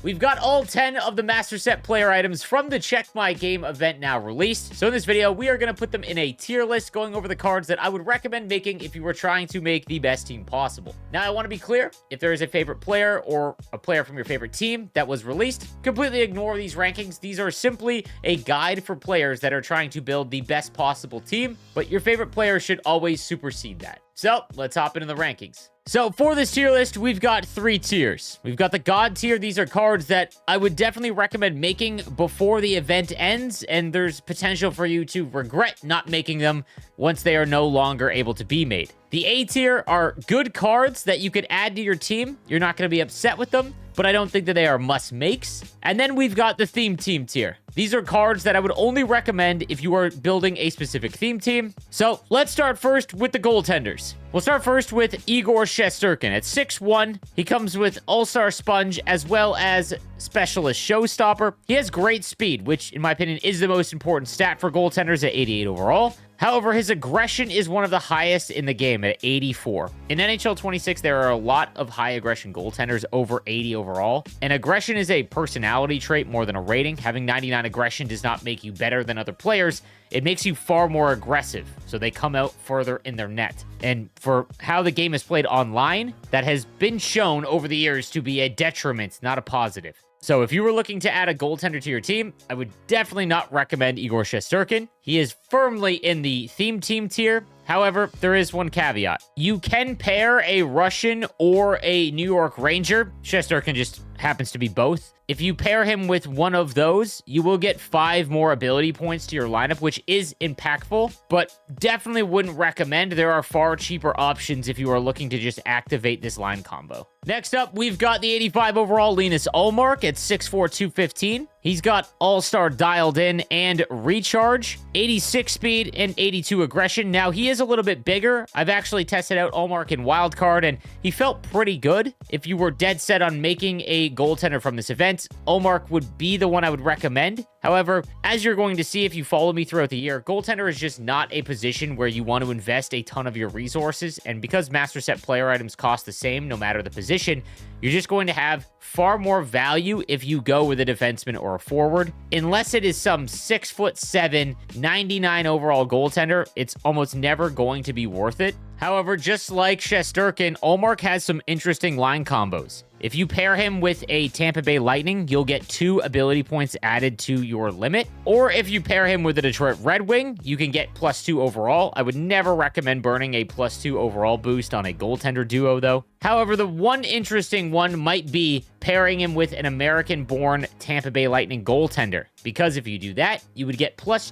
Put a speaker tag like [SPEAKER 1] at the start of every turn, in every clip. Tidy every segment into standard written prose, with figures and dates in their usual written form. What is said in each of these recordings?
[SPEAKER 1] we've got all 10 of the Master Set player items from the Check My Game event now released. So in this video, we are going to put them in a tier list, going over the cards that I would recommend making if you were trying to make the best team possible. Now, I want to be clear, if there is a favorite player or a player from your favorite team that was released, completely ignore these rankings. These are simply a guide for players that are trying to build the best possible team, but your favorite player should always supersede that. So let's hop into the rankings. So for this tier list, we've got 3 tiers. We've got the God tier. These are cards that I would definitely recommend making before the event ends, and there's potential for you to regret not making them once they are no longer able to be made. The A tier are good cards that you could add to your team. You're not going to be upset with them, but I don't think that they are must-makes. And then we've got the theme team tier. These are cards that I would only recommend if you are building a specific theme team. So let's start first with the goaltenders. We'll start first with Igor Shesterkin. At 6'1", he comes with All-Star Sponge as well as Specialist Showstopper. He has great speed, which in my opinion is the most important stat for goaltenders at 88 overall. However, his aggression is one of the highest in the game at 84. In NHL 26, there are a lot of high aggression goaltenders over 80 overall, and aggression is a personality trait more than a rating. Having 99 aggression does not make you better than other players. It makes you far more aggressive, so they come out further in their net. And for how the game is played online, that has been shown over the years to be a detriment, not a positive. So if you were looking to add a goaltender to your team, I would definitely not recommend Igor Shesterkin. He is firmly in the theme team tier. However, there is one caveat. You can pair a Russian or a New York Ranger. Shesterkin just happens to be both. If you pair him with one of those, you will get 5 more ability points to your lineup, which is impactful, but definitely wouldn't recommend. There are far cheaper options if you are looking to just activate this line combo. Next up, we've got the 85 overall Linus Ullmark at 6'4", 215. He's got All-Star dialed in and recharge, 86 speed, and 82 aggression. Now, he is a little bit bigger. I've actually tested out Ullmark in Wildcard, and he felt pretty good. If you were dead set on making a goaltender from this event, Ullmark would be the one I would recommend. However, as you're going to see if you follow me throughout the year, goaltender is just not a position where you want to invest a ton of your resources, and because Master Set player items cost the same no matter the position, you're just going to have far more value if you go with a defenseman or a forward. Unless it is some 6'7", 99 overall goaltender, it's almost never going to be worth it. However, just like Shesterkin, Ullmark has some interesting line combos. If you pair him with a Tampa Bay Lightning, you'll get 2 ability points added to your limit. Or if you pair him with a Detroit Red Wing, you can get +2 overall. I would never recommend burning a +2 overall boost on a goaltender duo, though. However, the one interesting one might be pairing him with an American-born Tampa Bay Lightning goaltender, because if you do that, you would get +2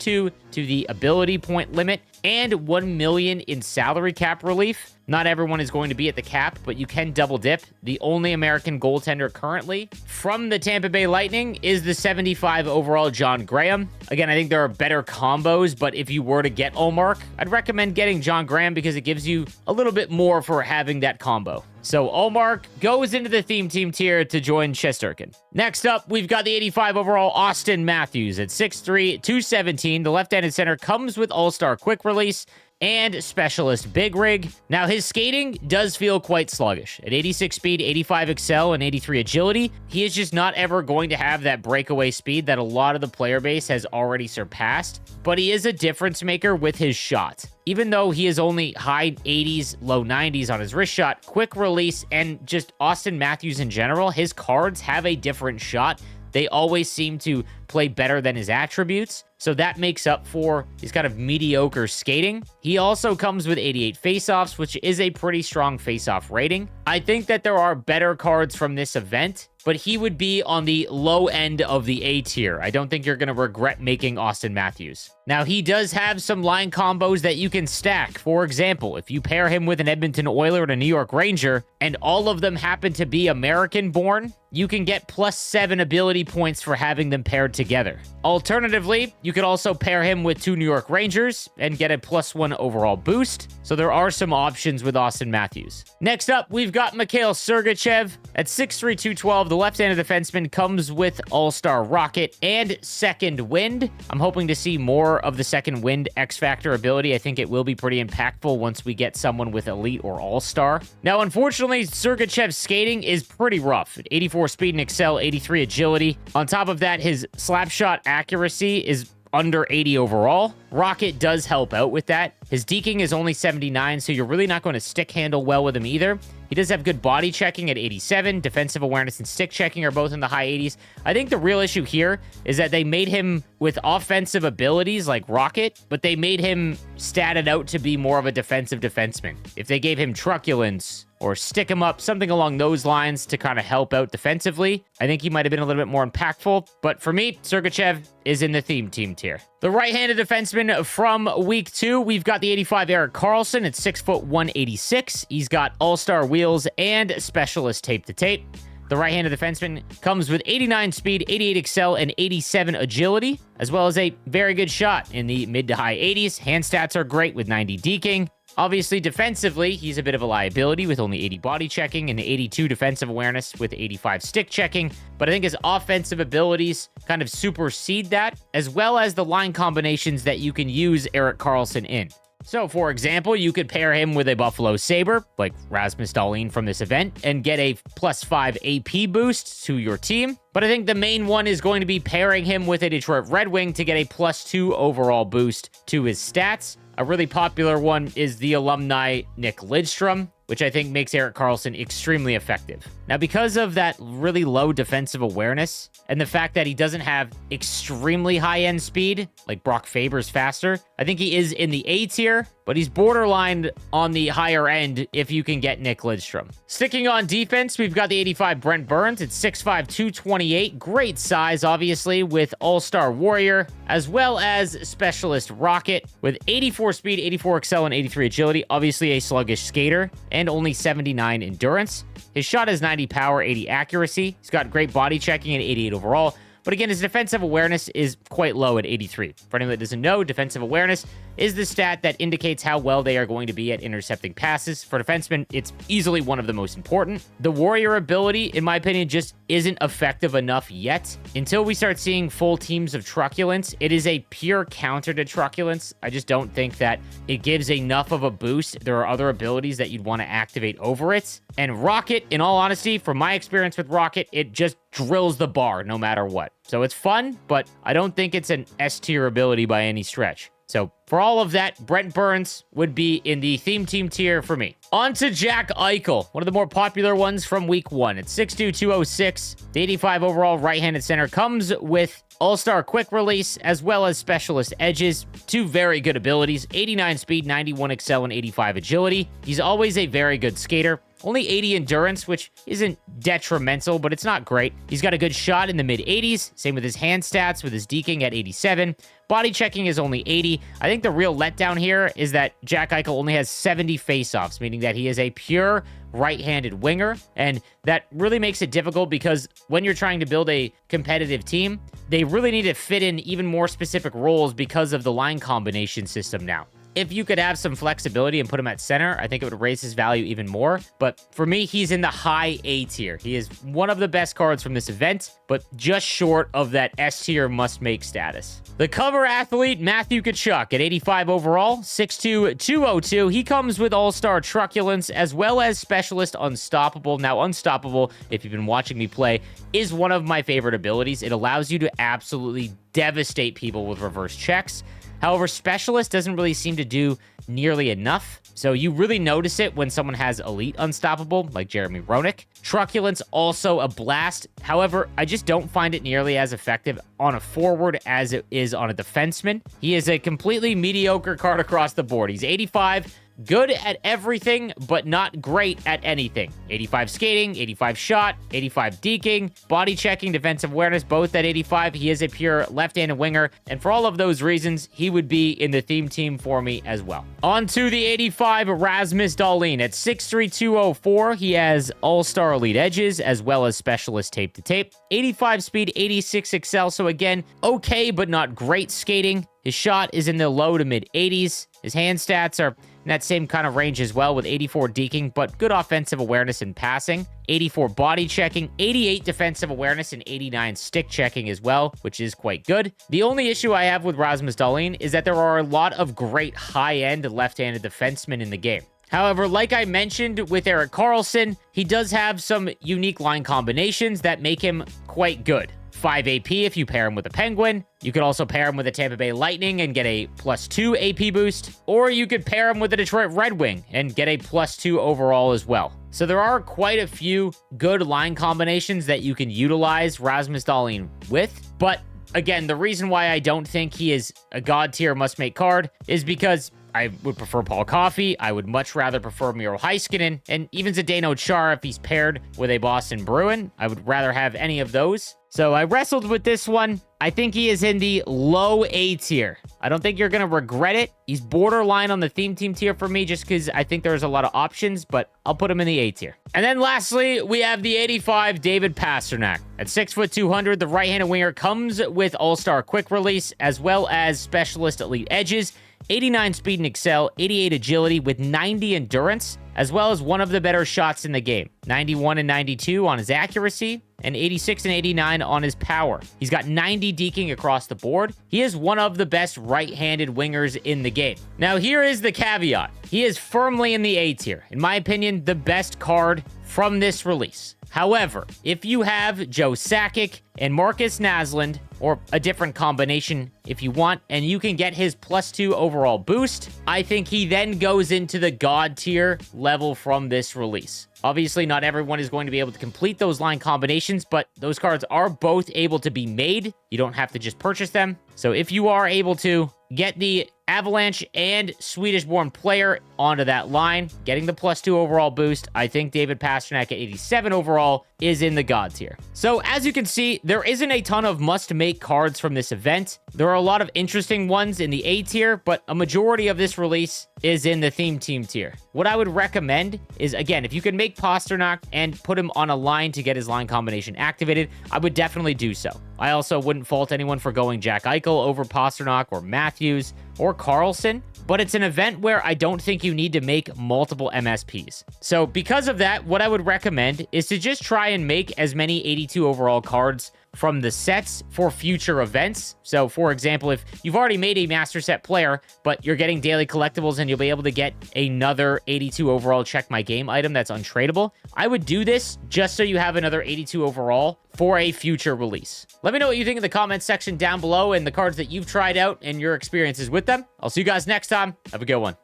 [SPEAKER 1] to the ability point limit and 1 million in salary cap relief. Not everyone is going to be at the cap, but you can double dip. The only American goaltender currently from the Tampa Bay Lightning is the 75 overall John Graham. Again, I think there are better combos, but if you were to get Ullmark, I'd recommend getting John Graham because it gives you a little bit more for having that combo. So Ullmark goes into the theme team tier to join Shesterkin. Next up, we've got the 85 overall Auston Matthews at 6'3", 217. The left-handed center comes with All-Star Quick Release and Specialist Big Rig. Now, his skating does feel quite sluggish. At 86 speed, 85 excel, and 83 agility, he is just not ever going to have that breakaway speed that a lot of the player base has already surpassed, but he is a difference maker with his shot. Even though he is only high 80s, low 90s on his wrist shot, quick release, and just Auston Matthews in general, his cards have a different shot. They always seem to play better than his attributes, so that makes up for his kind of mediocre skating. He also comes with 88 faceoffs, which is a pretty strong faceoff rating. I think that there are better cards from this event, but he would be on the low end of the A tier. I don't think you're going to regret making Auston Matthews. Now, he does have some line combos that you can stack. For example, if you pair him with an Edmonton Oiler and a New York Ranger, and all of them happen to be American-born, you can get +7 ability points for having them paired together. Alternatively, you could also pair him with 2 New York Rangers and get a +1 overall boost. So there are some options with Auston Matthews. Next up, we've got Mikhail Sergachev at 6'3", 212. The left-handed defenseman comes with All-Star Rocket and Second Wind. I'm hoping to see more of the Second Wind X-Factor ability. I think it will be pretty impactful once we get someone with Elite or All-Star. Now, unfortunately, Sergachev's skating is pretty rough. At 84 84 speed and excel, 83 agility. On top of that, his slap shot accuracy is under 80 overall. Rocket does help out with that. His deking is only 79, so you're really not going to stick handle well with him either. He does have good body checking at 87. Defensive awareness and stick checking are both in the high 80s. I think the real issue here is that they made him with offensive abilities like Rocket, but they made him statted out to be more of a defensive defenseman. If they gave him truculence or stick him up, something along those lines to kind of help out defensively, I think he might have been a little bit more impactful. But for me, Sergachev is in the theme team tier. The right-handed defenseman from week 2, we've got the 85 Erik Karlsson at 6'1", 186. He's got all-star wheels and specialist tape to tape. The right-handed defenseman comes with 89 speed, 88 excel, and 87 agility, as well as a very good shot in the mid to high 80s. Hand stats are great with 90 deking. Obviously, defensively, he's a bit of a liability with only 80 body checking and 82 defensive awareness with 85 stick checking. But I think his offensive abilities kind of supersede that, as well as the line combinations that you can use Erik Karlsson in. So, for example, you could pair him with a Buffalo Sabre, like Rasmus Dahlin from this event, and get a +5 AP boost to your team. But I think the main one is going to be pairing him with a Detroit Red Wing to get a +2 overall boost to his stats. A really popular one is the alumni Nick Lidstrom, which I think makes Erik Karlsson extremely effective. Now, because of that really low defensive awareness and the fact that he doesn't have extremely high-end speed, like Brock Faber's faster, I think he is in the A tier, but he's borderline on the higher end if you can get Nick Lidstrom. Sticking on defense, we've got the 85 Brent Burns at 6'5", 228. Great size, obviously, with All-Star Warrior, as well as Specialist Rocket, with 84 speed, 84 excel, and 83 agility. Obviously, a sluggish skater, and only 79 endurance. His shot is 90 power, 80 accuracy. He's got great body checking and 88 overall. But again, his defensive awareness is quite low at 83. For anyone that doesn't know, defensive awareness is the stat that indicates how well they are going to be at intercepting passes. For defensemen, it's easily one of the most important. The Warrior ability, in my opinion, just isn't effective enough yet. Until we start seeing full teams of truculence, it is a pure counter to truculence. I just don't think that it gives enough of a boost. There are other abilities that you'd want to activate over it. And Rocket, in all honesty, from my experience with Rocket, it just drills the bar no matter what. So it's fun, but I don't think it's an S-tier ability by any stretch. So for all of that, Brent Burns would be in the theme team tier for me. On to Jack Eichel, one of the more popular ones from week 1. At 6'2", 206, the 85 overall right-handed center comes with All-Star quick release, as well as specialist edges. 2 very good abilities, 89 speed, 91 excel, and 85 agility. He's always a very good skater. Only 80 endurance, which isn't detrimental, but it's not great. He's got a good shot in the mid-80s. Same with his hand stats, with his deking at 87. Body checking is only 80. I think the real letdown here is that Jack Eichel only has 70 faceoffs, meaning that he is a pure right-handed winger, and that really makes it difficult because when you're trying to build a competitive team, they really need to fit in even more specific roles because of the line combination system now. If you could have some flexibility and put him at center, I think it would raise his value even more. But for me, he's in the high A tier. He is one of the best cards from this event, but just short of that S tier must-make status. The cover athlete, Matthew Tkachuk, at 85 overall, 6'2", 202. He comes with All-Star Truculence, as well as Specialist Unstoppable. Now, Unstoppable, if you've been watching me play, is one of my favorite abilities. It allows you to absolutely devastate people with reverse checks. However, Specialist doesn't really seem to do nearly enough, so you really notice it when someone has Elite Unstoppable, like Jeremy Roenick. Truculence, also a blast. However, I just don't find it nearly as effective on a forward as it is on a defenseman. He is a completely mediocre card across the board. He's 85, good at everything, but not great at anything. 85 skating, 85 shot, 85 deking, body checking, defensive awareness, both at 85. He is a pure left-handed winger, and for all of those reasons, he would be in the theme team for me as well. On to the 85 Rasmus Dahlin. At 6'3", 204, he has All-Star Elite Edges, as well as Specialist Tape to Tape. 85 speed, 86 excel, so again, okay, but not great skating. His shot is in the low to mid-80s. His hand stats are in that same kind of range as well, with 84 deking, but good offensive awareness and passing. 84 body checking, 88 defensive awareness, and 89 stick checking as well, which is quite good. The only issue I have with Rasmus Dahlin is that there are a lot of great high-end left-handed defensemen in the game. However, like I mentioned with Erik Karlsson, he does have some unique line combinations that make him quite good. 5 AP if you pair him with a Penguin. You could also pair him with a Tampa Bay Lightning and get a +2 AP boost. Or you could pair him with a Detroit Red Wing and get a +2 overall as well. So there are quite a few good line combinations that you can utilize Rasmus Dahlin with. But again, the reason why I don't think he is a god tier must-make card is because I would prefer Paul Coffey. I would much rather prefer Miro Heiskanen, and even Zdeno Chara if he's paired with a Boston Bruin. I would rather have any of those. So I wrestled with this one. I think he is in the low A tier. I don't think you're going to regret it. He's borderline on the theme team tier for me just because I think there's a lot of options, but I'll put him in the A tier. And then lastly, we have the 85 David Pastrnak. At 6'2", the right-handed winger comes with All-Star Quick Release as well as Specialist Elite Edges, 89 speed and excel, 88 agility with 90 endurance, as well as one of the better shots in the game. 91 and 92 on his accuracy, and 86 and 89 on his power. He's got 90 deking across the board. He is one of the best right-handed wingers in the game. Now, here is the caveat. He is firmly in the A tier. In my opinion, the best card from this release. However, if you have Joe Sakic and Marcus Naslund, or a different combination if you want, and you can get his +2 overall boost, I think he then goes into the god tier level from this release. Obviously, not everyone is going to be able to complete those line combinations, but those cards are both able to be made. You don't have to just purchase them. So if you are able to get the Avalanche and Swedish-born player onto that line, getting the +2 overall boost, I think David Pastrnak at 87 overall is in the god tier. So as you can see, there isn't a ton of must-make cards from this event. There are a lot of interesting ones in the A tier, but a majority of this release is in the theme team tier. What I would recommend is, again, if you can make Pastrnak and put him on a line to get his line combination activated, I would definitely do so. I also wouldn't fault anyone for going Jack Eichel over Pastrnak or Matthews or Karlsson, but it's an event where I don't think you need to make multiple MSPs. So because of that, what I would recommend is to just try and make as many 82 overall cards from the sets for future events. So for example, if you've already made a master set player, but you're getting daily collectibles and you'll be able to get another 82 overall check my game item that's untradeable, I would do this just so you have another 82 overall for a future release. Let me know what you think in the comments section down below and the cards that you've tried out and your experiences with them. I'll see you guys next time. Have a good one.